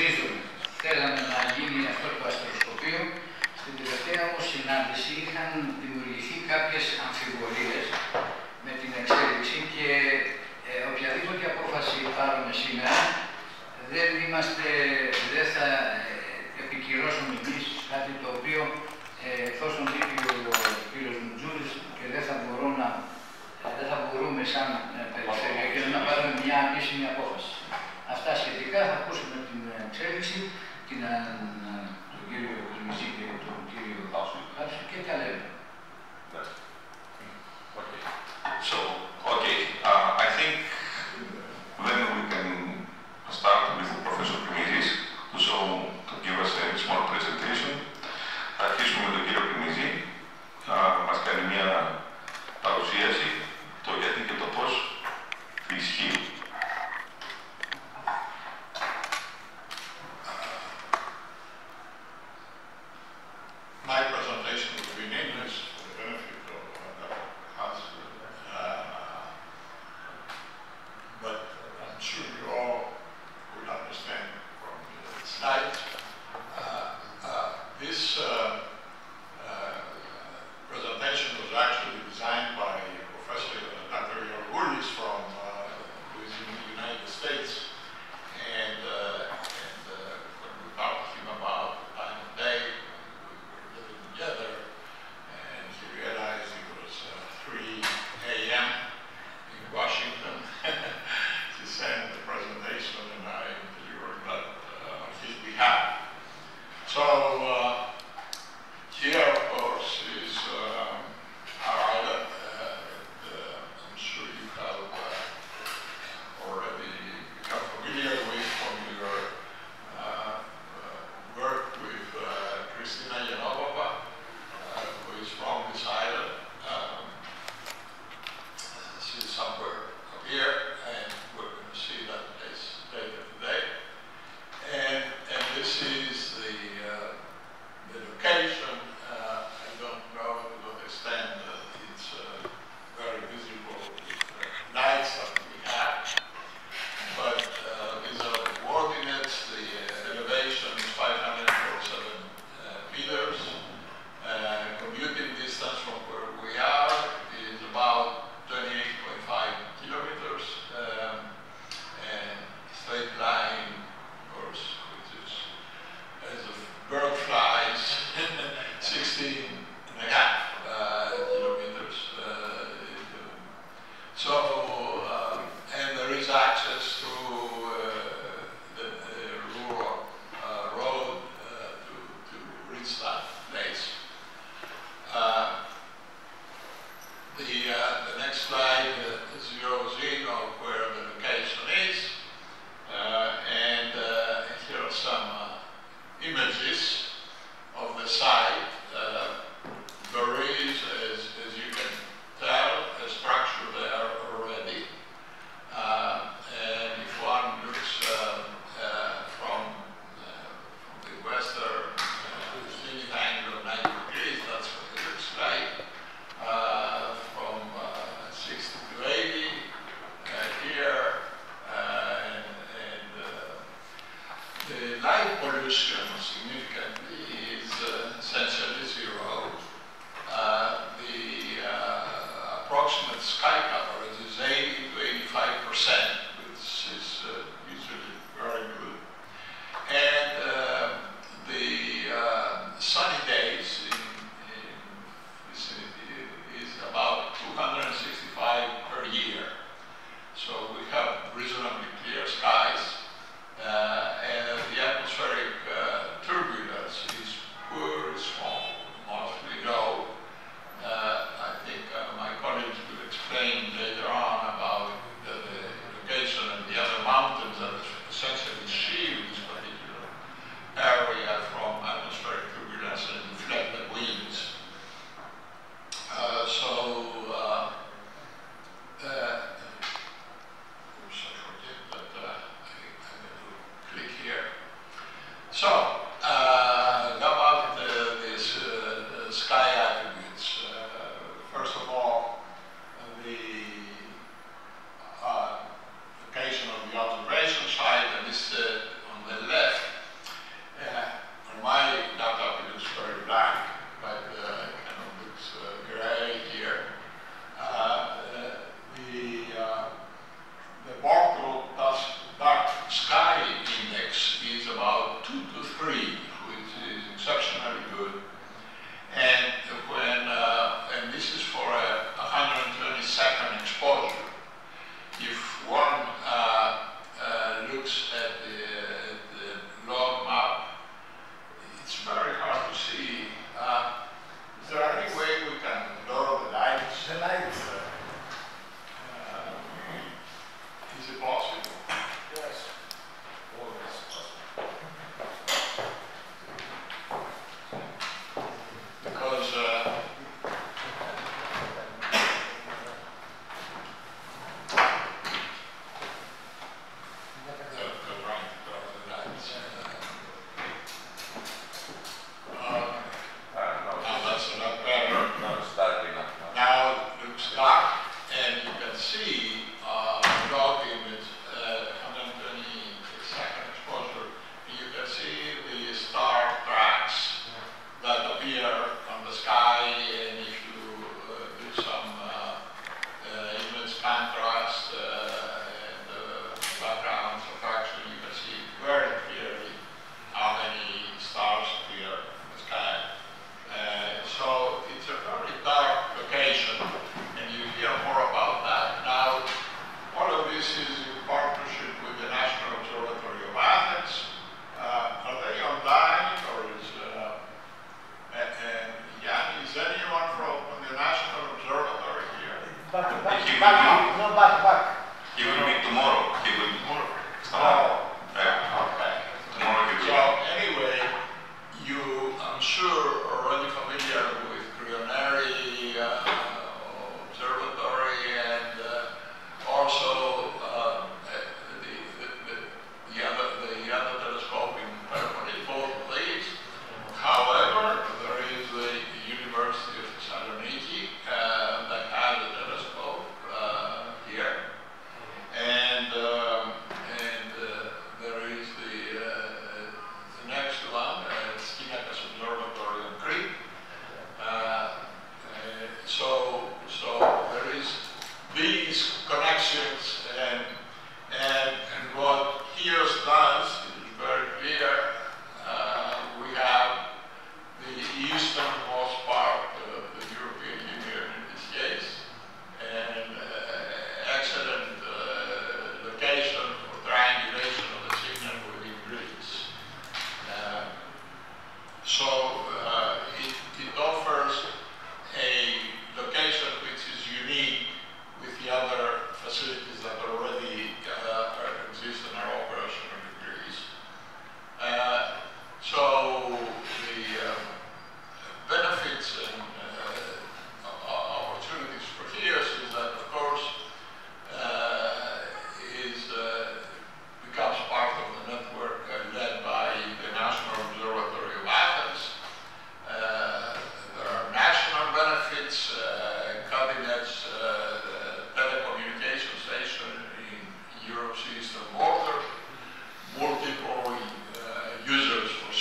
υποστηρίζουμε. Θέλαμε να γίνει αυτό το αστεροσκοπείο. Στην τελευταία όμως συνάντηση είχαν δημιουργηθεί κάποιες αμφιβολίες με την εξέλιξη και οποιαδήποτε απόφαση πάρουμε σήμερα δεν θα επικυρώσουμε εμείς κάτι το οποίο εφόσον δίκη ο κύριος Μουτζούρης και δεν θα μπορούμε σαν περιφέρεια και να πάρουμε μια επίσημη απόφαση. Αυτά σχετικά θα ακούσουμε την εξέλιξη, τον κύριο Κοσμισή και τον κύριο Κάψη και τα λέμε. So, I think then we can start with Professor Primitis to give us a small presentation. Θα αρχίσουμε με τον κύριο Πριμιζή να μας κάνει μια παρουσίαση το γιατί και το πώς ισχύει. My presentation will be in English for the benefit of the House, but I'm sure you all will understand from the slides. This presentation was actually designed by Professor Dr. Yorgulis from who is in the United States, and when we talked to him about the time of day, we were living together, and he realized it was 3 a.m. in Washington. He sent the presentation, and I delivered that on his behalf. So here, of course, is our island. I'm sure you have already become familiar with from your work with Christina Yanova, who is from this island. She's somewhere up here, and we're going to see that place later today. And this is the location. I don't know to what extent it's very visible with the lights that we have, but these are the coordinates. The elevation is 547 meters. Commuting distance from where we are is about 28.5 kilometers. And straight line, of course, which is as a bird flies, 16.5 kilometers. And there is access to the rural road to reach that place. The next slide zeroes in on where the location is, and here are some images of the site. There is, as you can tell, a structure there already. And if one looks from the western zenith angle of 90 degrees, that's what it looks like. From 60 to 80 here, and the light pollution significantly is essentially zero. The approximate sky coverage is 80 to 85%, which is usually very good. And the sunny days in vicinity is about 265 per year. So we have reasonably clear skies, and the atmospheric turbulence is poor, small, mostly low. I think my colleagues will explain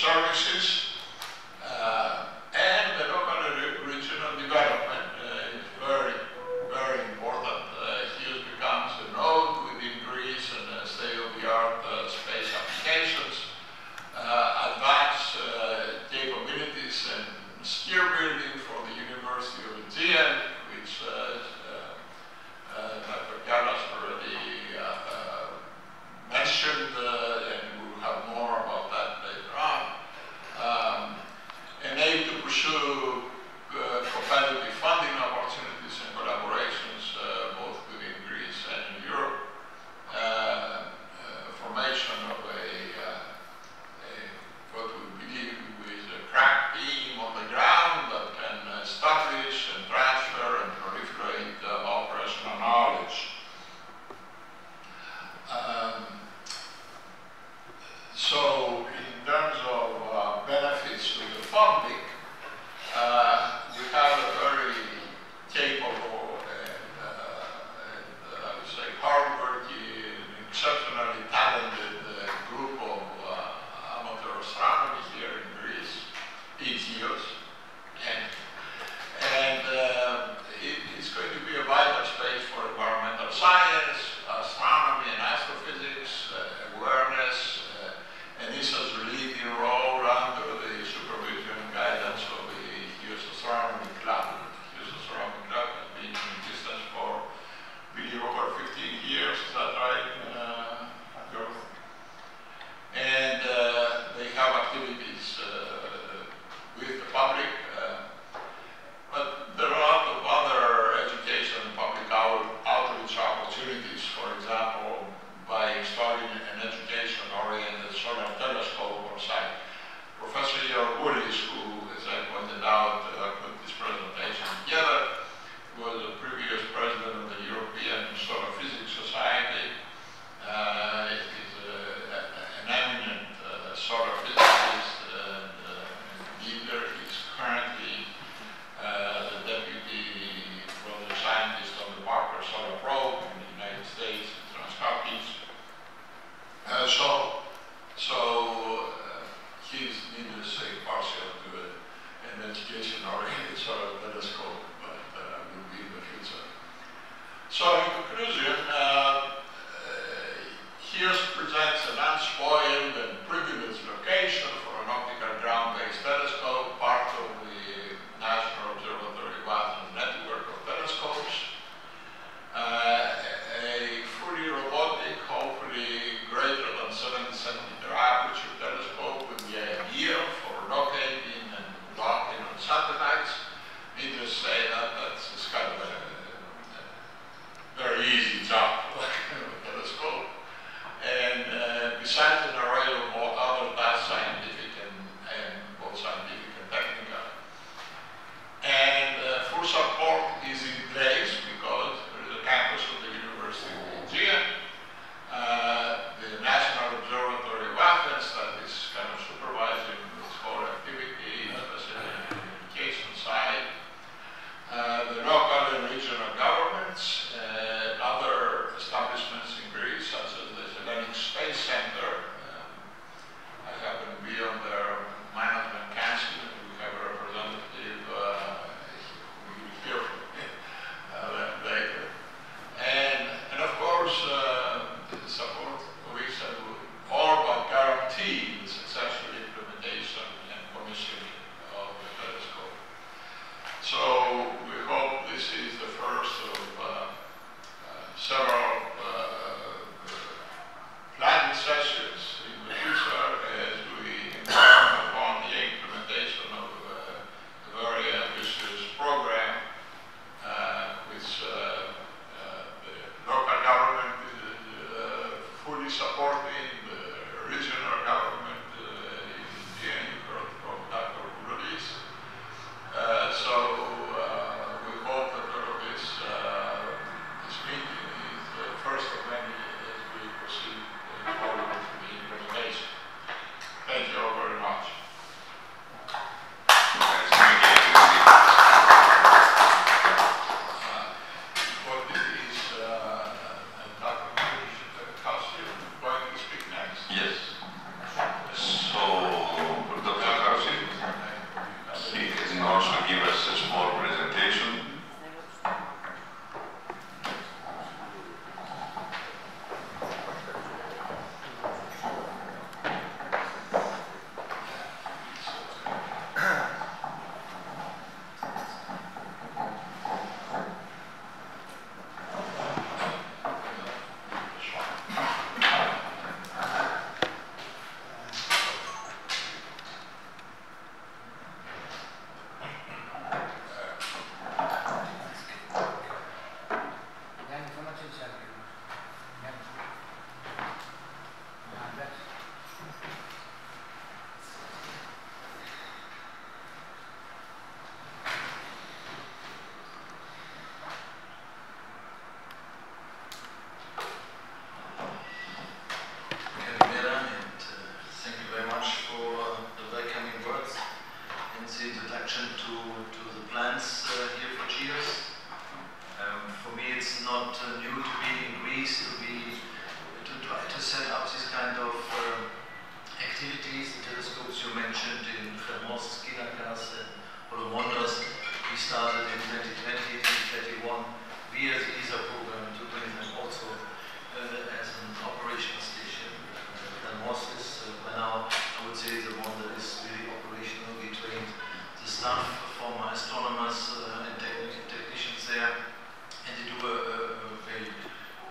services, and the local regional development is very, very important. HIOUS becomes a node within Greece and state-of-the-art space applications, advanced capabilities and skill building for the University of Aegean, which Dr. Gallas already mentioned, and we'll have more about that later on. introduction to the plans here for GEOS. For me, it's not new to be in Greece, to try to set up this kind of activities. The telescopes you mentioned in Fermos, Skinakas, and Holomondos, we started in 2020, 2021 via the ESA program to bring them also as an operational station. Fermos is by now, I would say, the one that is really operational. We trained the staff, former astronomers and technicians there, and they do a very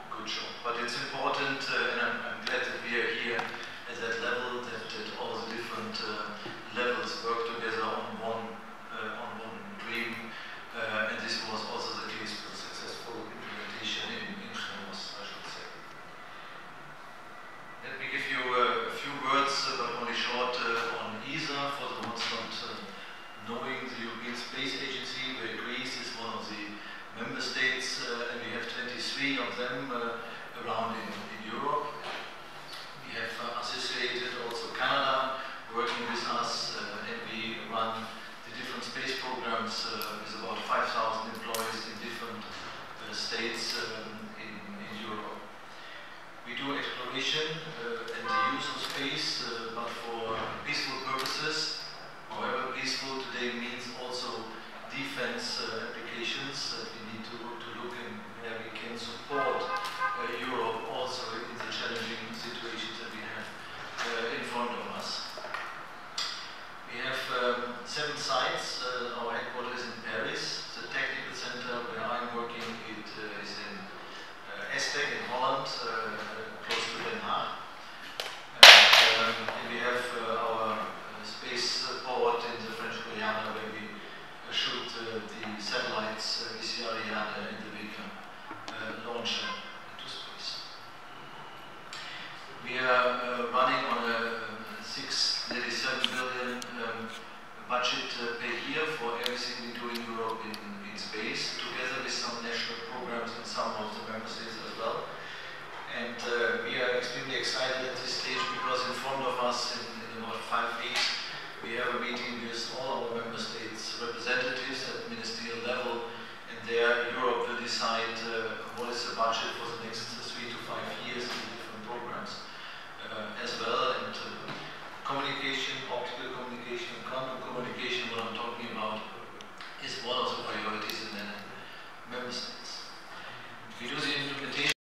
good job. But it's important, and I'm glad that we are here at that level, that all the different levels work together on one dream, and this was also the case for successful implementation in Fermos, I should say. Let me give you a few words, but only short, on ESA, for the ones not knowing the European Space Agency, where Greece is one of the member states, and we have 23 of them around in Europe. We have associated also Canada working with us, and we run the different space programs with about 5,000 employees in different states in Europe. We do exploration and the use of space, but for peaceful purposes.